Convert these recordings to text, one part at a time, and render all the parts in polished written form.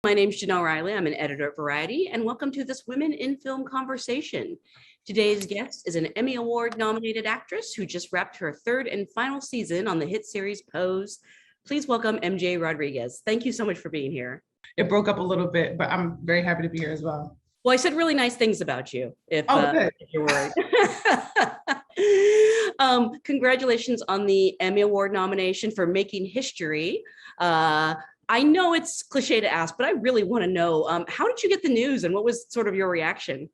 My name's Jenelle Riley. I'm an editor at Variety, and welcome to this Women in Film conversation. Today's guest is an Emmy Award nominated actress who just wrapped her third and final season on the hit series Pose. Please welcome MJ Rodriguez. Thank you so much for being here. It broke up a little bit, but I'm very happy to be here as well. Well, I said really nice things about you, if you're worried. Congratulations on the Emmy Award nomination for Making History. I know it's cliche to ask, but I really want to know, how did you get the news and what was sort of your reaction?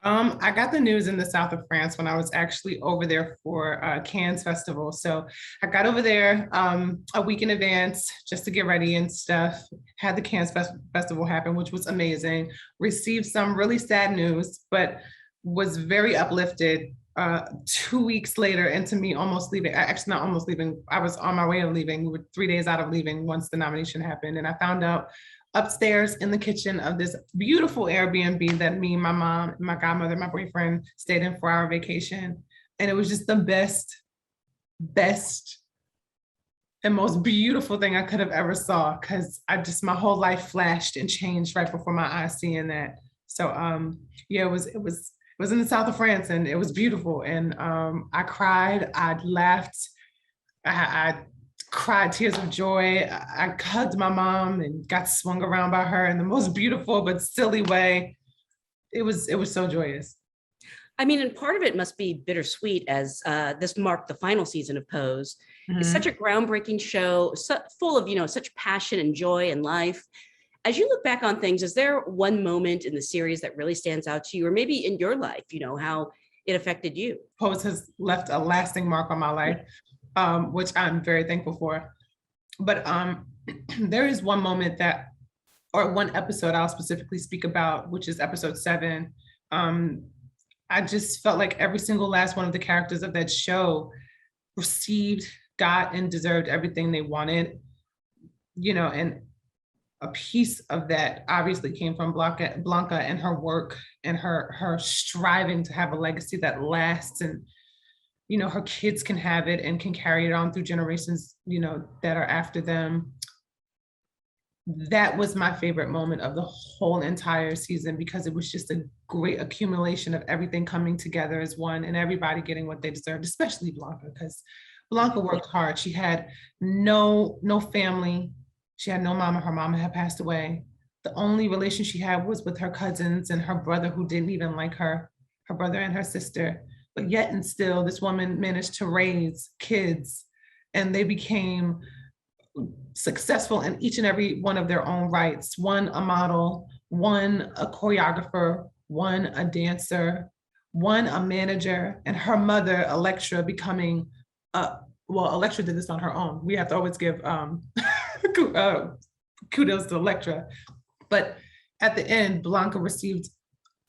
I got the news in the south of France when I was actually over there for Cannes Festival. So I got over there a week in advance just to get ready and stuff. Had the Cannes Festival happen, which was amazing. Received some really sad news, but was very uplifted 2 weeks later into me almost leaving. Actually, not almost leaving. I was on my way of leaving. We were 3 days out of leaving once the nomination happened. And I found out upstairs in the kitchen of this beautiful Airbnb that me, my mom, my godmother, my boyfriend stayed in for our vacation. And it was just the best and most beautiful thing I could have ever saw, because my whole life flashed and changed right before my eyes seeing that. So yeah, it was in the south of France and it was beautiful. And I cried, I laughed, I cried tears of joy. I hugged my mom and got swung around by her in the most beautiful but silly way. It was so joyous. I mean, and part of it must be bittersweet as this marked the final season of Pose. Mm-hmm. It's such a groundbreaking show, full of, such passion and joy and life. As you look back on things, is there one moment in the series that really stands out to you, or maybe in your life, how it affected you? Pose has left a lasting mark on my life, which I'm very thankful for. But there is one moment or one episode I'll specifically speak about, which is episode 7. I just felt like every single last one of the characters of that show received, got, and deserved everything they wanted, and a piece of that obviously came from Blanca and her work and her striving to have a legacy that lasts, and her kids can have it and can carry it on through generations that are after them. That was my favorite moment of the whole entire season, because it was just a great accumulation of everything coming together as one and everybody getting what they deserved, especially Blanca, because Blanca worked hard. She had no family. She had no mama. Her mama had passed away. The only relation she had was with her cousins and her brother, who didn't even like her brother and her sister. But yet and still, this woman managed to raise kids, and they became successful in each and every one of their own rights. One a model, one a choreographer, one a dancer, one a manager, and her mother, Electra, becoming Electra did this on her own. We have to always give kudos to Electra. But at the end, Blanca received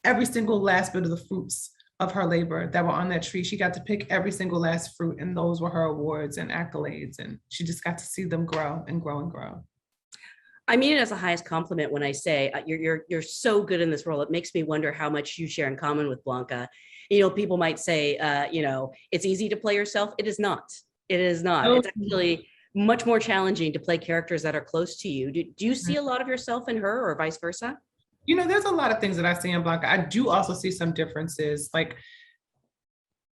every single last bit of the fruits of her labor that were on that tree. She got to pick every single last fruit, and those were her awards and accolades, and she just got to see them grow and grow and grow. I mean it as the highest compliment when I say you're so good in this role. It makes me wonder how much you share in common with Blanca. People might say, it's easy to play yourself. It is not. It is not. It's actually much more challenging to play characters that are close to you. Do you see a lot of yourself in her, or vice versa? There's a lot of things that I see in Blanca. I do also see some differences. Like,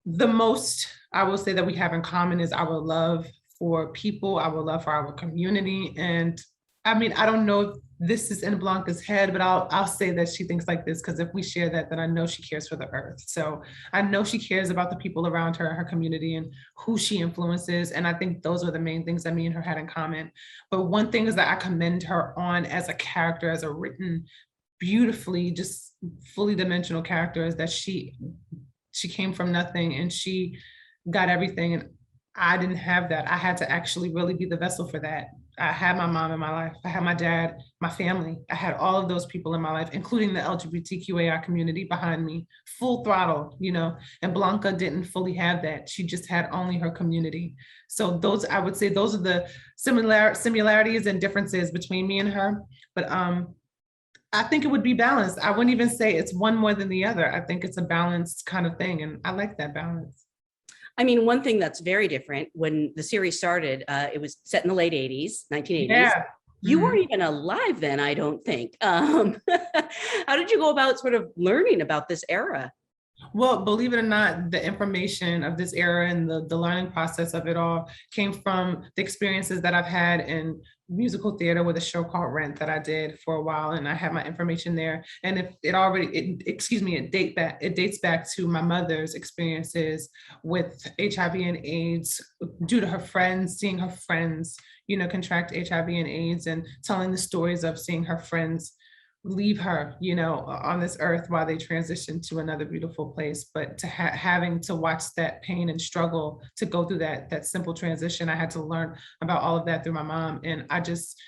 the most I will say that we have in common is our love for people, our love for our community. And I mean, I don't know if this is in Blanca's head, but I'll say that she thinks like this, because if we share that, then I know she cares for the earth. So I know she cares about the people around her, her community, and who she influences. And I think those are the main things that me and her had in common. But one thing is that I commend her on as a character, as a written, beautifully, just fully dimensional character, is that she came from nothing and she got everything. And I didn't have that. I had to actually really be the vessel for that. I had my mom in my life. I had my dad, my family. I had all of those people in my life, including the LGBTQAI community behind me, full throttle, and Blanca didn't fully have that. She just had only her community. So I would say those are the similarities and differences between me and her. But I think it would be balanced. I wouldn't even say it's one more than the other. I think it's a balanced kind of thing. And I like that balance. I mean, one thing that's very different, when the series started, it was set in the late 80s, 1980s. Yeah. You weren't even alive then, I don't think. How did you go about sort of learning about this era? Well, believe it or not, the information of this era and the learning process of it all came from the experiences that I've had in musical theater with a show called Rent that I did for a while, and I have my information there. And if it already, excuse me, it dates back to my mother's experiences with HIV and AIDS due to her friends, seeing her friends, contract HIV and AIDS, and telling the stories of seeing her friends leave her, on this earth while they transition to another beautiful place. But to having to watch that pain and struggle to go through that simple transition, I had to learn about all of that through my mom. And I just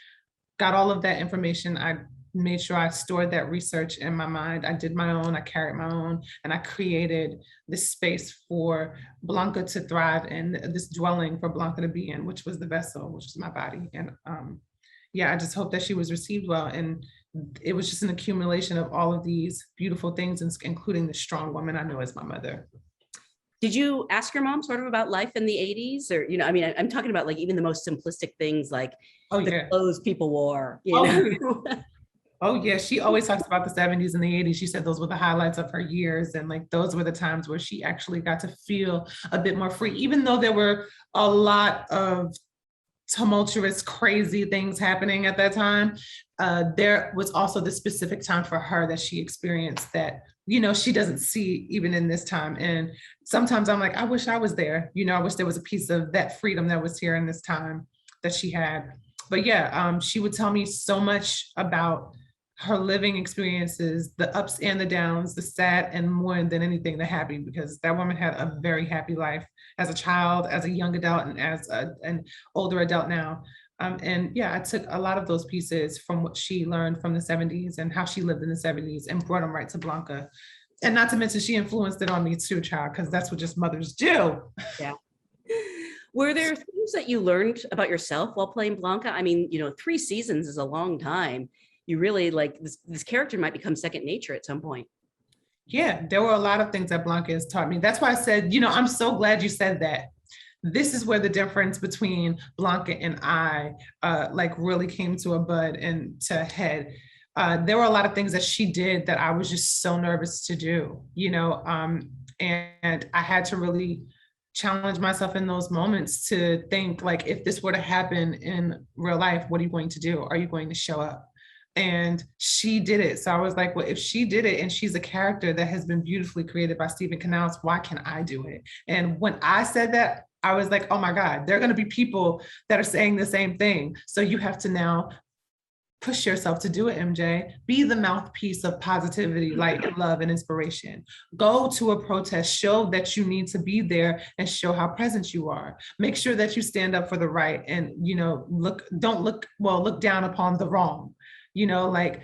got all of that information. I made sure I stored that research in my mind. I did my own, I carried my own, and I created this space for Blanca to thrive and this dwelling for Blanca to be in, which was the vessel, which was my body. And yeah, I just hope that she was received well. And it was just an accumulation of all of these beautiful things, including the strong woman I know as my mother. Did you ask your mom sort of about life in the 80s? Or, I mean, I'm talking about like even the most simplistic things like the clothes people wore, Oh yeah, she always talks about the 70s and the 80s. She said those were the highlights of her years. And like those were the times where she actually got to feel a bit more free, even though there were a lot of tumultuous, crazy things happening at that time. There was also the specific time for her that she experienced that, she doesn't see even in this time. And sometimes I'm like, I wish I was there. I wish there was a piece of that freedom that was here in this time that she had. But yeah, she would tell me so much about her living experiences, the ups and the downs, the sad, and more than anything, the happy, because that woman had a very happy life as a child, as a young adult, and as an older adult now. And yeah, I took a lot of those pieces from what she learned from the 70s and how she lived in the 70s and brought them right to Blanca. And not to mention, she influenced it on me too, child, because that's what just mothers do. Yeah. Were there things that you learned about yourself while playing Blanca? I mean, 3 seasons is a long time. You really like this character might become second nature at some point. Yeah, there were a lot of things that Blanca has taught me. That's why I said, I'm so glad you said that. This is where the difference between Blanca and I like really came to a bud and to a head. There were a lot of things that she did that I was just so nervous to do, and I had to really challenge myself in those moments to think like, if this were to happen in real life, what are you going to do? Are you going to show up? And she did it. So I was like, well, if she did it and she's a character that has been beautifully created by Stephen Canals, why can't I do it? And when I said that, I was like, oh my God, there are going to be people that are saying the same thing. So you have to now push yourself to do it, MJ. Be the mouthpiece of positivity, light, love, and inspiration. Go to a protest, show that you need to be there and show how present you are. Make sure that you stand up for the right and, look down upon the wrong. Like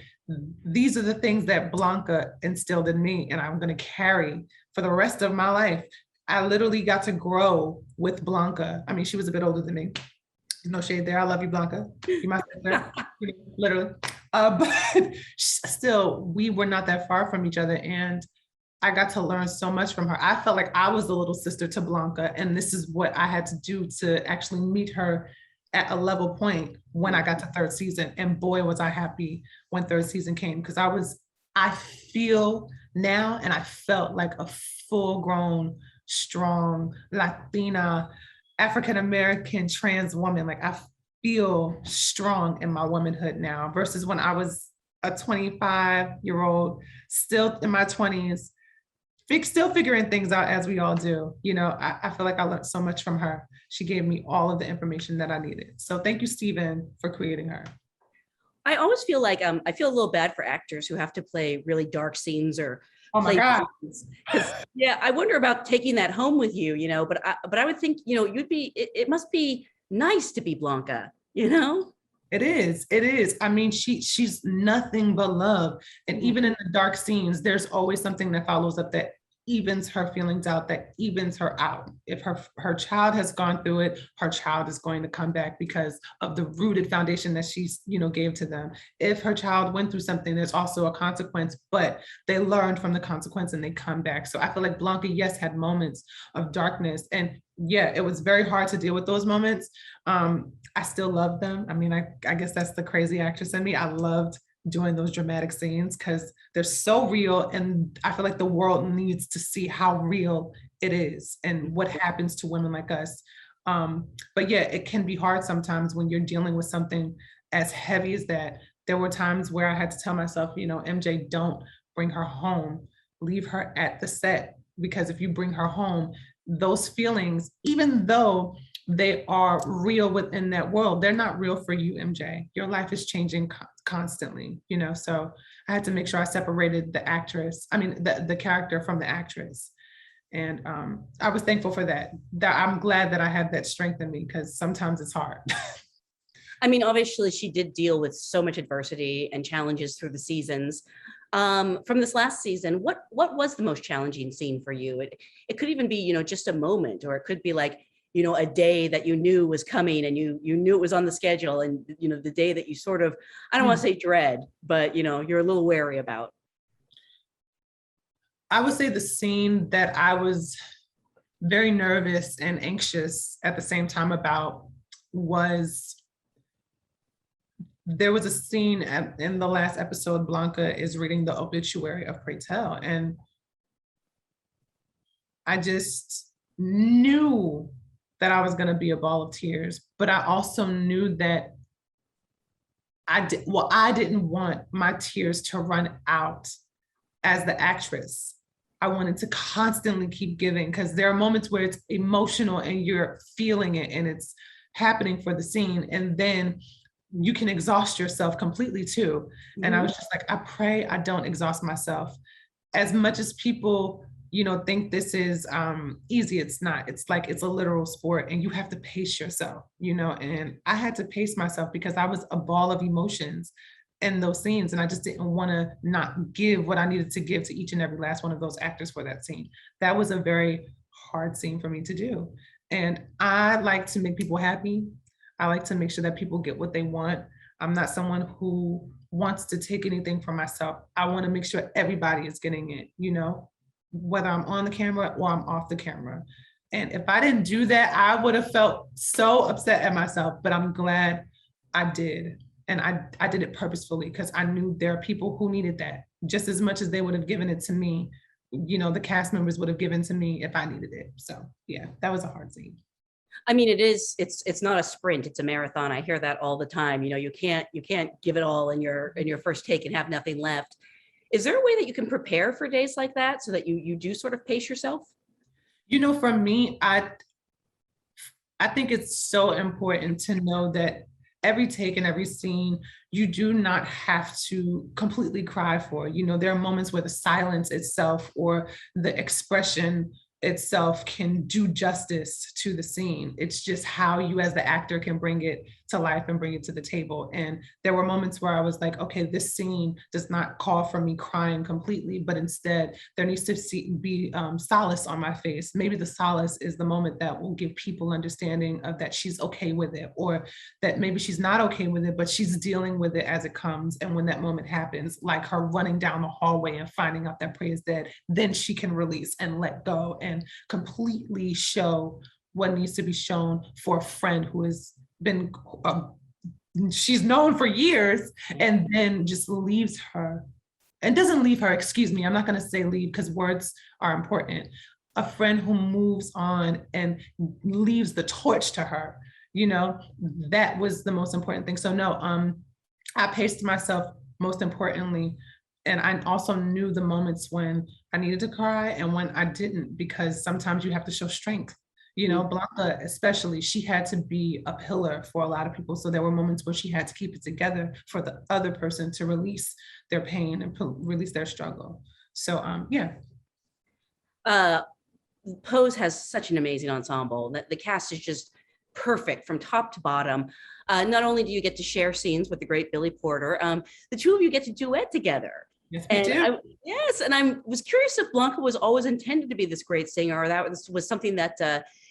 these are the things that Blanca instilled in me, and I'm going to carry for the rest of my life. I literally got to grow with Blanca. I mean, she was a bit older than me. No shade there. I love you, Blanca. You my sister, literally. But still, we were not that far from each other, and I got to learn so much from her. I felt like I was the little sister to Blanca, and this is what I had to do to actually meet her at a level point when I got to 3rd season. And boy, was I happy when 3rd season came, because I feel now, and I felt like a full-grown, strong Latina, African-American trans woman. Like I feel strong in my womanhood now versus when I was a 25-year-old, still in my 20s, still figuring things out as we all do. I feel like I learned so much from her. She gave me all of the information that I needed. So thank you, Stephen, for creating her. I always feel like I feel a little bad for actors who have to play really dark scenes or oh my God. Yeah, I wonder about taking that home with you, but I would think, it must be nice to be Blanca, It is. I mean, she's nothing but love. And even in the dark scenes, there's always something that follows up that evens her feelings out, that evens her out. If her child has gone through it, her child is going to come back because of the rooted foundation that she's, gave to them. If her child went through something, there's also a consequence, but they learned from the consequence and they come back. So I feel like Blanca, yes, had moments of darkness, and yeah, it was very hard to deal with those moments. I still love them. I mean, I guess that's the crazy actress in me. I loved doing those dramatic scenes because they're so real, and I feel like the world needs to see how real it is and what happens to women like us. But yeah, it can be hard sometimes when you're dealing with something as heavy as that. There were times where I had to tell myself, MJ, don't bring her home, leave her at the set, because if you bring her home, those feelings, even though they are real within that world, they're not real for you, MJ. Your life is changing constantly, so I had to make sure I separated the character from the actress. And I was thankful for that. I'm glad that I had that strength in me, because sometimes it's hard. I mean, obviously she did deal with so much adversity and challenges through the seasons. From this last season, what was the most challenging scene for you? It could even be, just a moment, or it could be like, a day that you knew was coming and you knew it was on the schedule, and, the day that you sort of, I don't want to say dread, but, you're a little wary about. I would say the scene that I was very nervous and anxious at the same time about was, there was a scene in the last episode, Blanca is reading the obituary of Pray Tell, and I just knew that I was going to be a ball of tears, but I also knew that I didn't want my tears to run out as the actress. I wanted to constantly keep giving, because there are moments where it's emotional and you're feeling it and it's happening for the scene, and then you can exhaust yourself completely too. And I was just like, I pray I don't exhaust myself. As much as people, think this is easy, it's not. It's like, it's a literal sport and you have to pace yourself, and I had to pace myself because I was a ball of emotions in those scenes, and I just didn't want to not give what I needed to give to each and every last one of those actors for that scene. That was a very hard scene for me to do. And I like to make people happy. I like to make sure that people get what they want. I'm not someone who wants to take anything from myself. I want to make sure everybody is getting it, whether I'm on the camera or I'm off the camera. And if I didn't do that, I would have felt so upset at myself, but I'm glad I did. And I did it purposefully, because I knew there are people who needed that just as much as they would have given it to me. The cast members would have given to me if I needed it. So yeah, that was a hard scene. I mean, it's not a sprint, it's a marathon. I hear that all the time. You can't give it all in your first take and have nothing left. Is there a way that you can prepare for days like that so that you do sort of pace yourself? For me, I think it's so important to know that every take and every scene, you do not have to completely cry for. There are moments where the silence itself or the expression itself can do justice to the scene. It's just how you as the actor can bring it to life and bring it to the table. And there were moments where I was like, okay, this scene does not call for me crying completely, but instead there needs to be solace on my face. Maybe the solace is the moment that will give people understanding of that she's okay with it, or that maybe she's not okay with it, but she's dealing with it as it comes. And when that moment happens, like her running down the hallway and finding out that Prey is dead, then she can release and let go and completely show what needs to be shown for a friend who has been, she's known for years, and then just leaves her, and doesn't leave her, excuse me, I'm not going to say leave because words are important. A friend who moves on and leaves the torch to her, that was the most important thing. So no, I paced myself most importantly. And I also knew the moments when I needed to cry and when I didn't, because sometimes you have to show strength. Blanca, especially, she had to be a pillar for a lot of people. So there were moments where she had to keep it together for the other person to release their pain and release their struggle. So yeah. Pose has such an amazing ensemble. The cast is just perfect from top to bottom. Not only do you get to share scenes with the great Billy Porter, the two of you get to duet together. Yes, we And do. yes, and I was curious if Blanca was always intended to be this great singer, or that was something that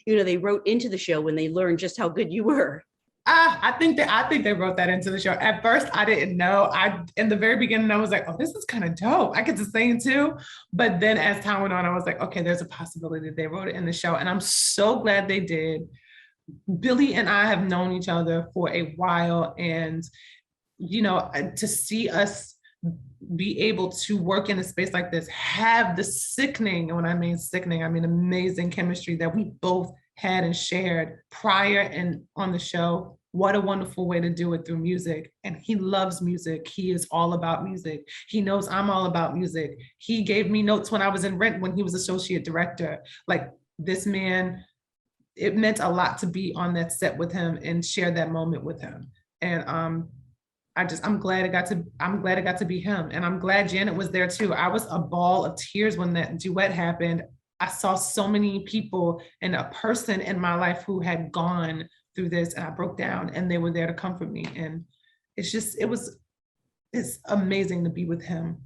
they wrote into the show when they learned just how good you were. I think they wrote that into the show. At first, I didn't know. I in the very beginning, I was like, "Oh, this is kind of dope. I get to sing too." But then, as time went on, I was like, "Okay, there's a possibility they wrote it in the show," and I'm so glad they did. Billy and I have known each other for a while, and to see us be able to work in a space like this, have the sickening, and when I mean sickening, I mean amazing chemistry that we both had and shared prior and on the show. What a wonderful way to do it through music. And he loves music. He is all about music. He knows I'm all about music. He gave me notes when I was in Rent when he was associate director. Like this man, it meant a lot to be on that set with him and share that moment with him. And I'm glad it got to be him. And I'm glad Janet was there too. I was a ball of tears when that duet happened. I saw so many people and a person in my life who had gone through this, and I broke down and they were there to comfort me. And it's amazing to be with him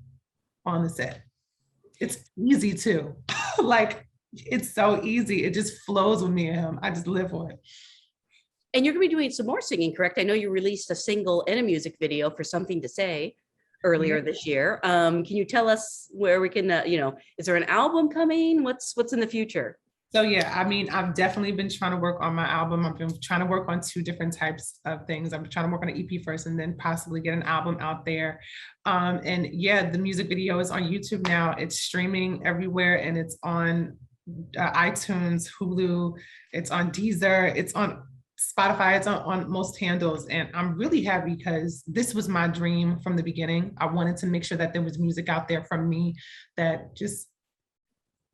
on the set. It's easy too. Like it's so easy. It just flows with me and him. I just live for it. And you're going to be doing some more singing, correct? I know you released a single and a music video for Something to Say earlier this year. Can you tell us where we can, is there an album coming? What's in the future? So yeah, I mean, I've definitely been trying to work on my album. I've been trying to work on two different types of things. I'm trying to work on an EP first and then possibly get an album out there. And yeah, the music video is on YouTube now. It's streaming everywhere and it's on iTunes, Hulu, it's on Deezer, it's on Spotify, it's on most handles. And I'm really happy because this was my dream from the beginning. I wanted to make sure that there was music out there from me that just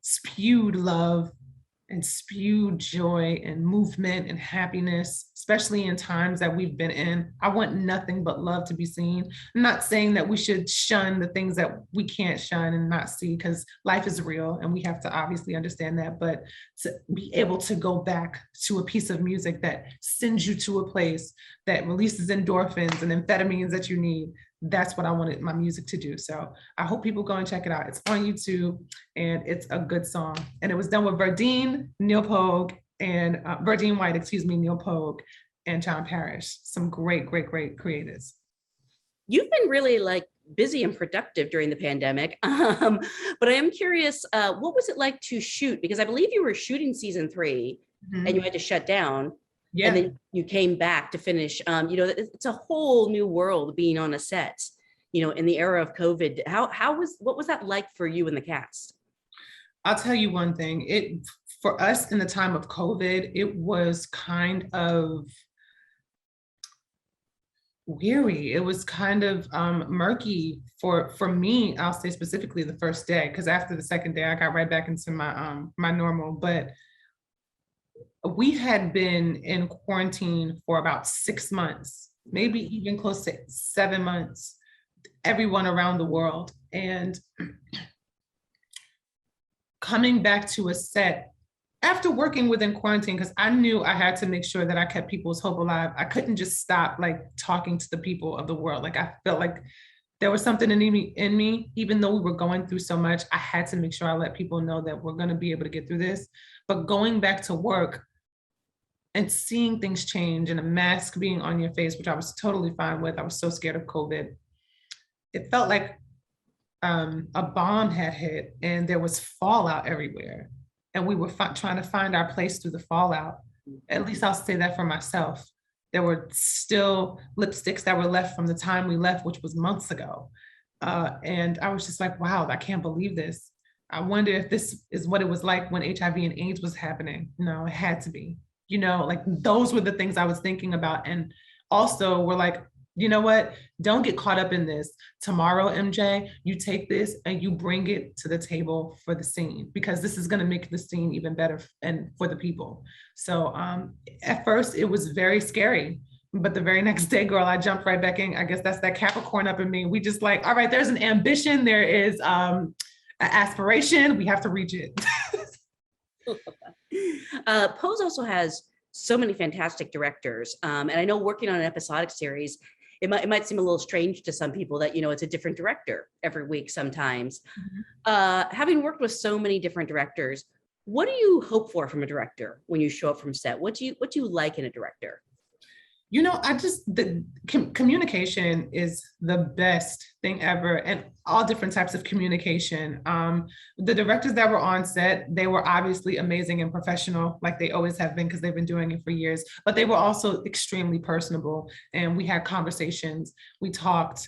spewed love and spewed joy and movement and happiness, especially in times that we've been in. I want nothing but love to be seen. I'm not saying that we should shun the things that we can't shun and not see, because life is real and we have to obviously understand that, but to be able to go back to a piece of music that sends you to a place that releases endorphins and amphetamines that you need, that's what I wanted my music to do. So I hope people go and check it out. It's on YouTube and it's a good song. And it was done with Verdine, Neil Pogue, and Verdine White, Neil Pogue, and John Parrish. Some great, great, great creators. You've been really busy and productive during the pandemic. But I am curious, what was it like to shoot? Because I believe you were shooting season 3 and you had to shut down. Yeah. And then you came back to finish. It's a whole new world being on a set, in the era of COVID. What was that like for you and the cast? I'll tell you one thing. For us in the time of COVID, it was kind of weary. It was kind of murky for me. I'll say specifically the first day, because after the second day, I got right back into my normal. But we had been in quarantine for about 6 months, maybe even close to 7 months, everyone around the world. And coming back to a set after working within quarantine, because I knew I had to make sure that I kept people's hope alive. I couldn't just stop talking to the people of the world. I felt like there was something in me, even though we were going through so much, I had to make sure I let people know that we're going to be able to get through this. But going back to work and seeing things change and a mask being on your face, which I was totally fine with. I was so scared of COVID. It felt like a bomb had hit and there was fallout everywhere. And we were trying to find our place through the fallout. At least I'll say that for myself. There were still lipsticks that were left from the time we left, which was months ago. And I was just like, wow, I can't believe this. I wonder if this is what it was like when HIV and AIDS was happening. No, it had to be. Those were the things I was thinking about. And also we're like, you know what? Don't get caught up in this. Tomorrow, MJ, you take this and you bring it to the table for the scene, because this is going to make the scene even better and for the people. So at first it was very scary, but the very next day, girl, I jumped right back in. I guess that's that Capricorn up in me. We just all right, there's an ambition. There is an aspiration. We have to reach it. Pose also has so many fantastic directors. And I know working on an episodic series, it might seem a little strange to some people that, it's a different director every week sometimes. Mhm. Having worked with so many different directors, what do you hope for from a director when you show up from set? What do you like in a director? Communication is the best thing ever, and all different types of communication. The directors that were on set, they were obviously amazing and professional, like they always have been, because they've been doing it for years, but they were also extremely personable, and we had conversations, we talked.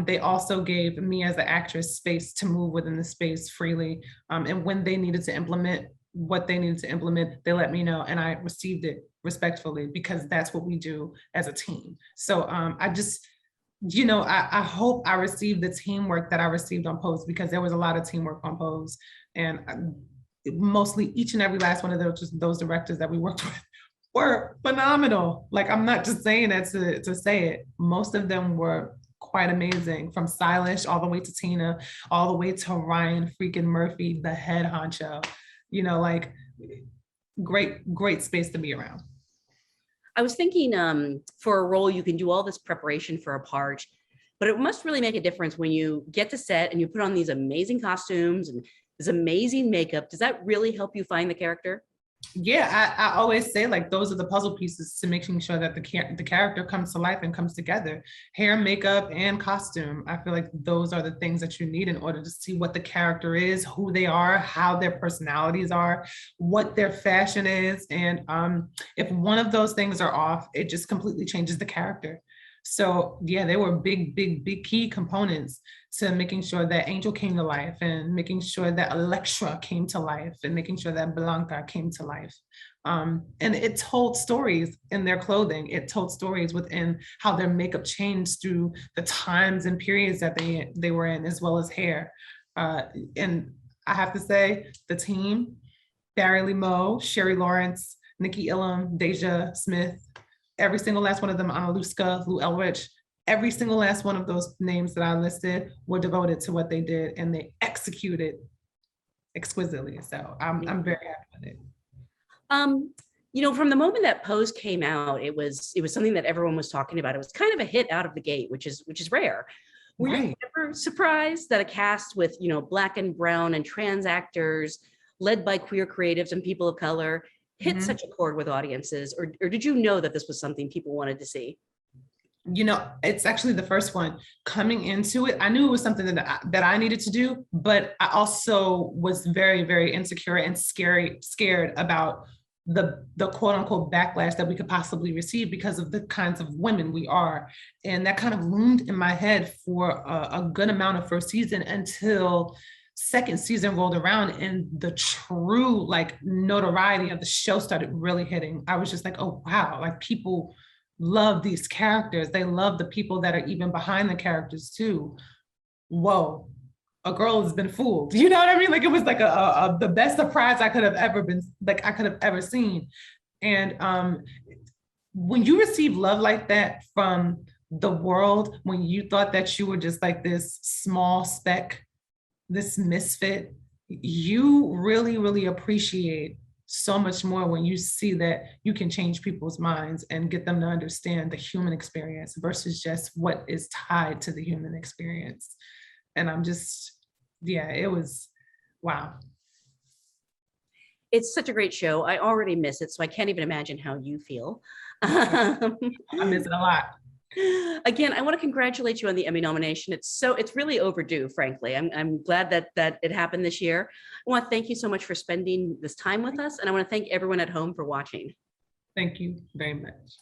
They also gave me as the actress space to move within the space freely. And when they needed to implement what they needed to implement, they let me know, and I received it respectfully, because that's what we do as a team. So I just, I hope I received the teamwork that I received on Pose, because there was a lot of teamwork on Pose, and mostly each and every last one of those directors that we worked with were phenomenal. Like, I'm not just saying that to say it. Most of them were quite amazing, from Stylish all the way to Tina, all the way to Ryan freaking Murphy, the head honcho. Like, great space to be around. I was thinking, for a role, you can do all this preparation for a part, but it must really make a difference when you get to set and you put on these amazing costumes and this amazing makeup. Does that really help you find the character? Yeah, I always say, like, those are the puzzle pieces to making sure that the character comes to life and comes together. Hair, makeup, and costume. I feel like those are the things that you need in order to see what the character is, who they are, how their personalities are, what their fashion is. And if one of those things are off, it just completely changes the character. So yeah, they were big key components to making sure that Angel came to life, and making sure that Electra came to life, and making sure that Blanca came to life. And it told stories in their clothing. It told stories within how their makeup changed through the times and periods that they were in, as well as hair. And I have to say, the team, Barry Lee Moe, Sherry Lawrence, Nikki Ilham, Deja Smith, every single last one of them, Analuska, Lou Elrich, every single last one of those names that I listed were devoted to what they did, and they executed exquisitely. So I'm very happy with it. From the moment that Pose came out, it was something that everyone was talking about. It was kind of a hit out of the gate, which is rare. Were you ever surprised that a cast with, Black and brown and trans actors, led by queer creatives and people of color, hit such a chord with audiences, or did you know that this was something people wanted to see? It's actually the first one. Coming into it, I knew it was something that I needed to do, but I also was very, very insecure and scared about the quote unquote backlash that we could possibly receive because of the kinds of women we are. And that kind of loomed in my head for a good amount of first season, until second season rolled around and the true, like, notoriety of the show started really hitting. I was just like, oh wow, like, people love these characters. They love the people that are even behind the characters too. Whoa, a girl has been fooled. You know what I mean? Like, it was like the best surprise I could have ever seen. And when you receive love like that from the world, when you thought that you were just like this small speck, this misfit, you really, really appreciate so much more when you see that you can change people's minds and get them to understand the human experience versus just what is tied to the human experience. And I'm just, yeah, it was, wow. It's such a great show. I already miss it, so I can't even imagine how you feel. I miss it a lot. Again, I want to congratulate you on the Emmy nomination. It's really overdue, frankly. I'm glad that it happened this year. I want to thank you so much for spending this time with us, and I want to thank everyone at home for watching. Thank you very much.